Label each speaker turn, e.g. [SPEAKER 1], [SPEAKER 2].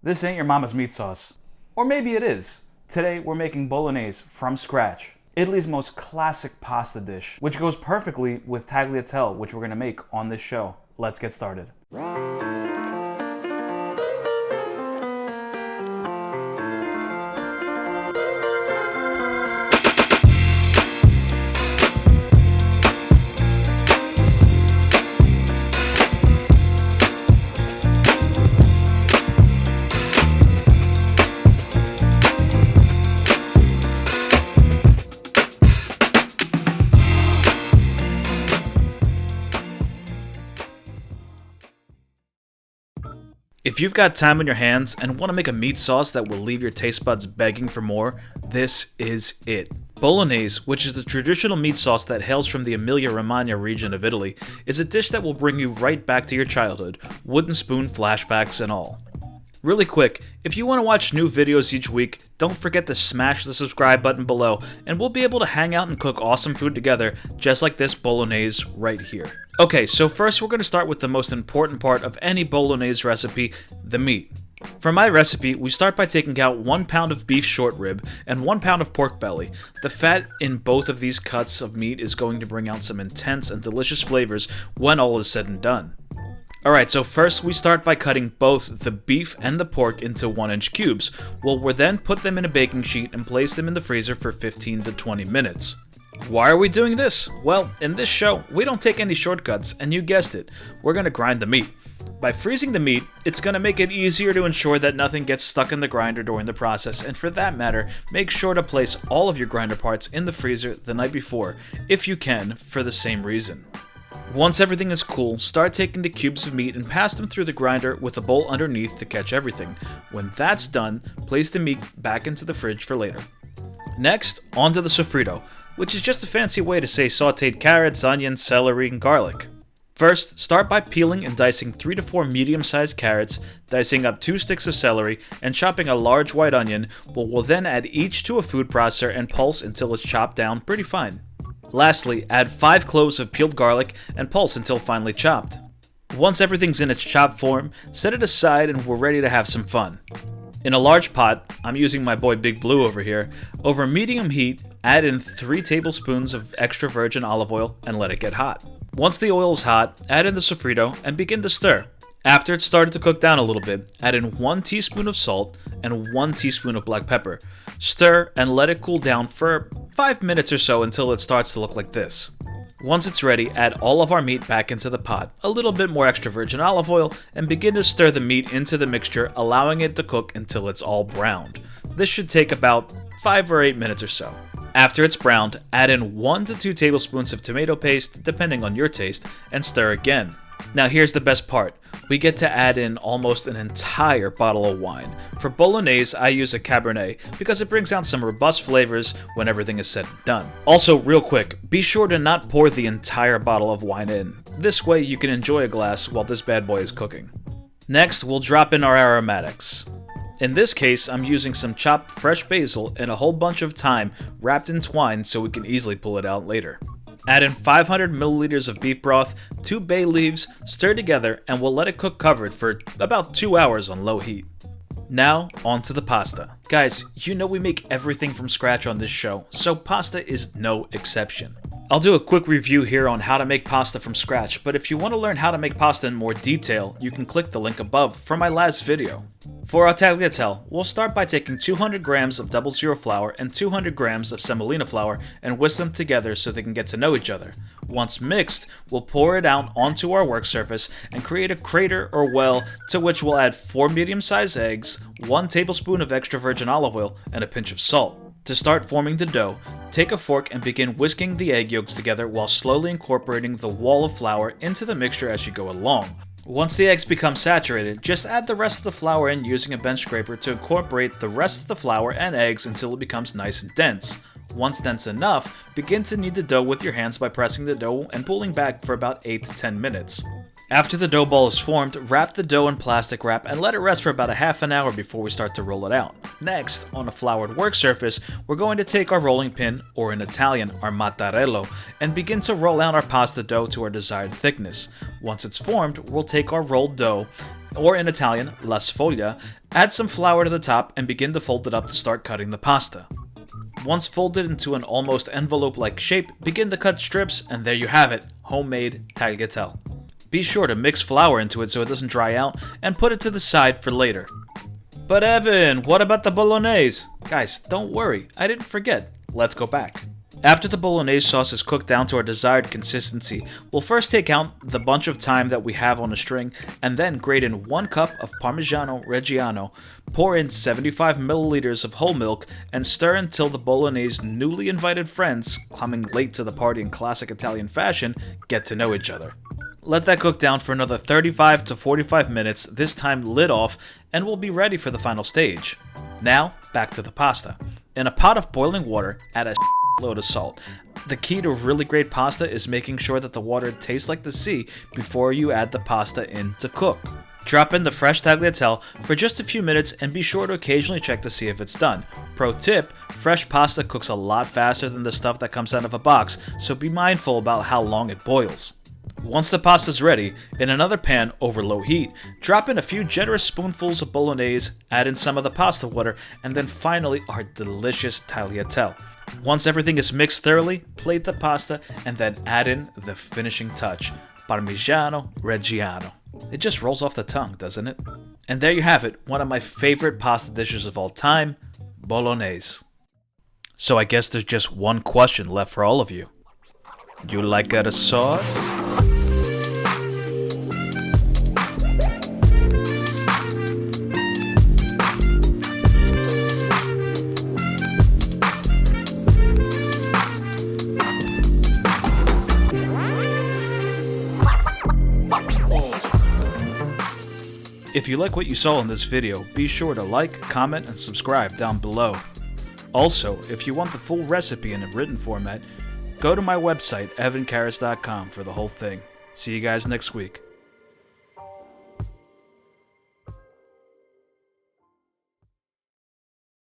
[SPEAKER 1] This ain't your mama's meat sauce. Or maybe it is. Today we're making bolognese from scratch. Italy's most classic pasta dish, which goes perfectly with tagliatelle, which we're gonna make on this show. Let's get started. If you've got time on your hands and want to make a meat sauce that will leave your taste buds begging for more, this is it. Bolognese, which is the traditional meat sauce that hails from the Emilia-Romagna region of Italy, is a dish that will bring you right back to your childhood, wooden spoon flashbacks and all. Really quick, if you want to watch new videos each week, don't forget to smash the subscribe button below and we'll be able to hang out and cook awesome food together just like this bolognese right here. Okay, so first we're going to start with the most important part of any bolognese recipe, the meat. For my recipe, we start by taking out 1 pound of beef short rib and 1 pound of pork belly. The fat in both of these cuts of meat is going to bring out some intense and delicious flavors when all is said and done. Alright, so first we start by cutting both the beef and the pork into 1-inch cubes. We'll then put them in a baking sheet and place them in the freezer for 15 to 20 minutes. Why are we doing this? Well, in this show, we don't take any shortcuts, and you guessed it, we're going to grind the meat. By freezing the meat, it's going to make it easier to ensure that nothing gets stuck in the grinder during the process, and for that matter, make sure to place all of your grinder parts in the freezer the night before, if you can, for the same reason. Once everything is cool, start taking the cubes of meat and pass them through the grinder with a bowl underneath to catch everything. When that's done, place the meat back into the fridge for later. Next, onto the sofrito, which is just a fancy way to say sauteed carrots, onions, celery, and garlic. First, start by peeling and dicing 3 to 4 medium-sized carrots, dicing up 2 sticks of celery, and chopping a large white onion. We'll then add each to a food processor and pulse until it's chopped down pretty fine. Lastly, add 5 cloves of peeled garlic and pulse until finely chopped. Once everything's in its chopped form, set it aside and we're ready to have some fun. In a large pot, I'm using my boy Big Blue over here, over medium heat, add in 3 tablespoons of extra virgin olive oil and let it get hot. Once the oil is hot, add in the sofrito and begin to stir. After it's started to cook down a little bit, add in 1 teaspoon of salt and 1 teaspoon of black pepper. Stir and let it cool down for 5 minutes or so until it starts to look like this. Once it's ready, add all of our meat back into the pot, a little bit more extra virgin olive oil, and begin to stir the meat into the mixture, allowing it to cook until it's all browned. This should take about 5 or 8 minutes or so. After it's browned, add in 1 to 2 tablespoons of tomato paste, depending on your taste, and stir again. Now here's the best part. We get to add in almost an entire bottle of wine. For bolognese, I use a Cabernet because it brings out some robust flavors when everything is said and done. Also, real quick, be sure to not pour the entire bottle of wine in. This way you can enjoy a glass while this bad boy is cooking. Next, we'll drop in our aromatics. In this case, I'm using some chopped fresh basil and a whole bunch of thyme wrapped in twine so we can easily pull it out later. Add in 500 milliliters of beef broth, 2 bay leaves, stir together, and we'll let it cook covered for about 2 hours on low heat. Now, onto the pasta. Guys, you know we make everything from scratch on this show, so pasta is no exception. I'll do a quick review here on how to make pasta from scratch, but if you want to learn how to make pasta in more detail, you can click the link above from my last video. For our tagliatelle, we'll start by taking 200 grams of 00 flour and 200 grams of semolina flour and whisk them together so they can get to know each other. Once mixed, we'll pour it out onto our work surface and create a crater or well to which we'll add 4 medium-sized eggs, 1 tablespoon of extra virgin olive oil, and a pinch of salt. To start forming the dough, take a fork and begin whisking the egg yolks together while slowly incorporating the wall of flour into the mixture as you go along. Once the eggs become saturated, just add the rest of the flour in using a bench scraper to incorporate the rest of the flour and eggs until it becomes nice and dense. Once dense enough, begin to knead the dough with your hands by pressing the dough and pulling back for about 8 to 10 minutes. After the dough ball is formed, wrap the dough in plastic wrap and let it rest for about a half an hour before we start to roll it out. Next, on a floured work surface, we're going to take our rolling pin, or in Italian, our mattarello, and begin to roll out our pasta dough to our desired thickness. Once it's formed, we'll take our rolled dough or in Italian, la sfoglia, add some flour to the top and begin to fold it up to start cutting the pasta. Once folded into an almost envelope-like shape, begin to cut strips, and there you have it, homemade tagliatelle. Be sure to mix flour into it so it doesn't dry out, and put it to the side for later. But Evan, what about the bolognese? Guys, don't worry, I didn't forget. Let's go back. After the bolognese sauce is cooked down to our desired consistency, we'll first take out the bunch of thyme that we have on a string, and then grate in 1 cup of Parmigiano Reggiano, pour in 75 milliliters of whole milk, and stir until the bolognese newly invited friends, coming late to the party in classic Italian fashion, get to know each other. Let that cook down for another 35 to 45 minutes, this time lid off, and we'll be ready for the final stage. Now, back to the pasta. In a pot of boiling water, add a load of salt. The key to really great pasta is making sure that the water tastes like the sea before you add the pasta in to cook. Drop in the fresh tagliatelle for just a few minutes and be sure to occasionally check to see if it's done. Pro tip, fresh pasta cooks a lot faster than the stuff that comes out of a box, so be mindful about how long it boils. Once the pasta's ready, in another pan over low heat, drop in a few generous spoonfuls of bolognese, add in some of the pasta water, and then finally our delicious tagliatelle. Once everything is mixed thoroughly, plate the pasta and then add in the finishing touch, Parmigiano Reggiano. It just rolls off the tongue, doesn't it? And there you have it, one of my favorite pasta dishes of all time, bolognese. So I guess there's just one question left for all of you. You like a sauce? If you like what you saw in this video, be sure to like, comment, and subscribe down below. Also, if you want the full recipe in a written format, go to my website, evankaras.com, for the whole thing. See you guys next week.